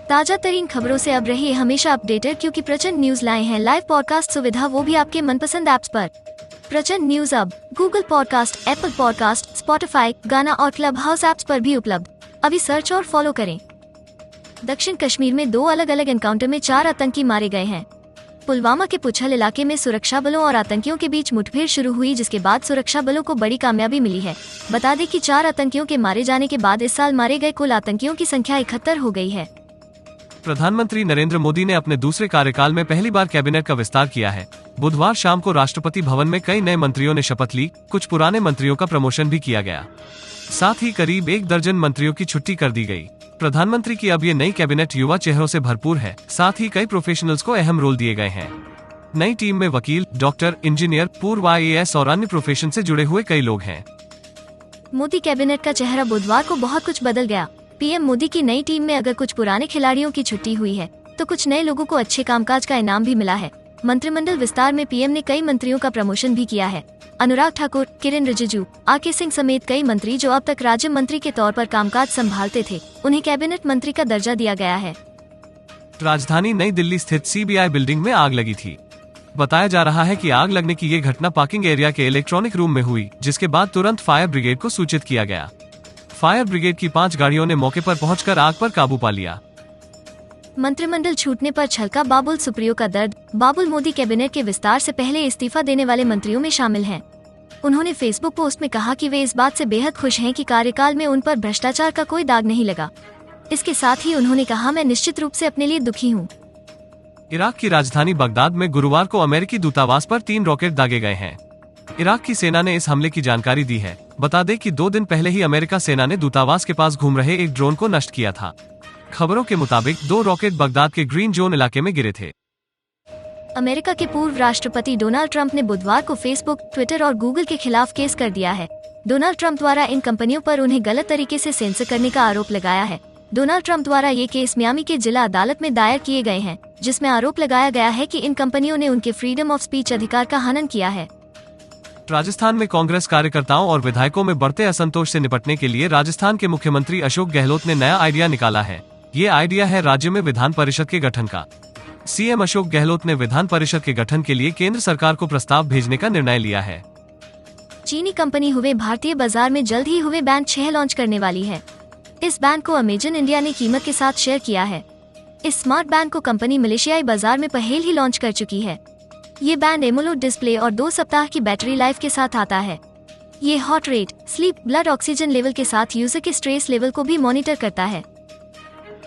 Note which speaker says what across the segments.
Speaker 1: ताजा तरीन खबरों से अब रहिए हमेशा अपडेटेड, क्योंकि प्रचंड न्यूज लाए हैं लाइव पॉडकास्ट सुविधा, वो भी आपके मनपसंद ऐप्स पर। प्रचंड न्यूज अब Google podcast, Apple podcast, Spotify, गाना और क्लब हाउस ऐप्स पर भी उपलब्ध। अभी सर्च और फॉलो करें। दक्षिण कश्मीर में 2 अलग अलग एनकाउंटर में 4 आतंकी मारे गए हैं। पुलवामा के पुछल इलाके में सुरक्षा बलों और आतंकियों के बीच मुठभेड़ शुरू हुई, जिसके बाद सुरक्षा बलों को बड़ी कामयाबी मिली है। बता दें कि 4 आतंकियों के मारे जाने के बाद इस साल मारे गए कुल आतंकियों की संख्या 71 हो गई है।
Speaker 2: प्रधानमंत्री नरेंद्र मोदी ने अपने दूसरे कार्यकाल में पहली बार कैबिनेट का विस्तार किया है। बुधवार शाम को राष्ट्रपति भवन में कई नए मंत्रियों ने शपथ ली, कुछ पुराने मंत्रियों का प्रमोशन भी किया गया। साथ ही करीब 1 दर्जन मंत्रियों की छुट्टी कर दी गई। प्रधानमंत्री की अब ये नई कैबिनेट युवा चेहरों से भरपूर है। साथ ही कई प्रोफेशनल्स को अहम रोल दिए गए हैं। नई टीम में वकील, डॉक्टर, इंजीनियर, पूर्व IAS और अन्य प्रोफेशन से जुड़े हुए कई लोग हैं।
Speaker 1: मोदी कैबिनेट का चेहरा बुधवार को बहुत कुछ बदल गया। पीएम मोदी की नई टीम में अगर कुछ पुराने खिलाड़ियों की छुट्टी हुई है, तो कुछ नए लोगों को अच्छे कामकाज का इनाम भी मिला है। मंत्रिमंडल विस्तार में पीएम ने कई मंत्रियों का प्रमोशन भी किया है। अनुराग ठाकुर, किरेन रिजिजू, RK सिंह समेत कई मंत्री जो अब तक राज्य मंत्री के तौर पर कामकाज संभालते थे, उन्हें कैबिनेट मंत्री का दर्जा दिया गया है।
Speaker 2: राजधानी नई दिल्ली स्थित CBI बिल्डिंग में आग लगी थी। बताया जा रहा है कि आग लगने की ये घटना पार्किंग एरिया के इलेक्ट्रॉनिक रूम में हुई, जिसके बाद तुरंत फायर ब्रिगेड को सूचित किया गया। फायर ब्रिगेड की 5 गाड़ियों ने मौके पर पहुंचकर आग पर काबू पा लिया।
Speaker 1: मंत्रिमंडल छूटने पर छलका बाबुल सुप्रियो का दर्द। बाबुल मोदी कैबिनेट के विस्तार से पहले इस्तीफा देने वाले मंत्रियों में शामिल हैं। उन्होंने फेसबुक पोस्ट में कहा कि वे इस बात से बेहद खुश हैं कि कार्यकाल में उन पर भ्रष्टाचार का कोई दाग नहीं लगा। इसके साथ ही उन्होंने कहा, मैं निश्चित रूप से अपने लिए दुखी हूँ।
Speaker 2: इराक की राजधानी बगदाद में गुरुवार को अमेरिकी दूतावास पर 3 रॉकेट दागे गए हैं। इराक की सेना ने इस हमले की जानकारी दी है। बता दें कि 2 दिन पहले ही अमेरिका सेना ने दूतावास के पास घूम रहे एक ड्रोन को नष्ट किया था। खबरों के मुताबिक 2 रॉकेट बगदाद के ग्रीन जोन इलाके में गिरे थे।
Speaker 1: अमेरिका के पूर्व राष्ट्रपति डोनाल्ड ट्रंप ने बुधवार को फेसबुक, ट्विटर और गूगल के खिलाफ केस कर दिया है। डोनाल्ड ट्रंप द्वारा इन कंपनियों पर उन्हें गलत तरीके से सेंसर करने का आरोप लगाया है। डोनाल्ड ट्रंप द्वारा ये केस मियामी के जिला अदालत में दायर किए गए हैं, जिसमें आरोप लगाया गया है कि इन कंपनियों ने उनके फ्रीडम ऑफ स्पीच अधिकार का हनन किया है।
Speaker 2: राजस्थान में कांग्रेस कार्यकर्ताओं और विधायकों में बढ़ते असंतोष से निपटने के लिए राजस्थान के मुख्यमंत्री अशोक गहलोत ने नया आइडिया निकाला है। ये आइडिया है राज्य में विधान परिषद के गठन का। CM अशोक गहलोत ने विधान परिषद के गठन के लिए केंद्र सरकार को प्रस्ताव भेजने का निर्णय लिया है।
Speaker 1: चीनी कंपनी हुवे भारतीय बाजार में जल्द ही हुवे बैंड 6 लॉन्च करने वाली है। इस बैंड को अमेजन इंडिया ने कीमत के साथ शेयर किया है। इस स्मार्ट बैंड को कंपनी मलेशियाई बाजार में पहले ही लॉन्च कर चुकी है। ये बैंड एमोलेड डिस्प्ले और 2 सप्ताह की बैटरी लाइफ के साथ आता है। ये heart rate, sleep, blood oxygen level के साथ यूजर के स्ट्रेस लेवल को भी मॉनिटर करता है।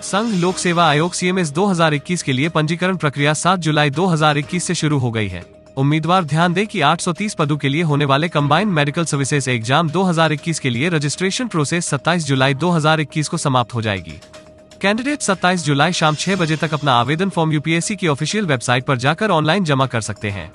Speaker 2: संघ लोक सेवा आयोग CMS 2021 के लिए पंजीकरण प्रक्रिया 7 जुलाई 2021 से शुरू हो गई है। उम्मीदवार ध्यान दें कि 830 पदों के लिए होने वाले कंबाइंड मेडिकल सर्विसेज एग्जाम 2021 के लिए रजिस्ट्रेशन प्रोसेस 27 जुलाई 2021 को समाप्त हो जाएगी। कैंडिडेट 27 जुलाई शाम 6 बजे तक अपना आवेदन फॉर्म UPSC की ऑफिशियल वेबसाइट पर जाकर ऑनलाइन जमा कर सकते हैं।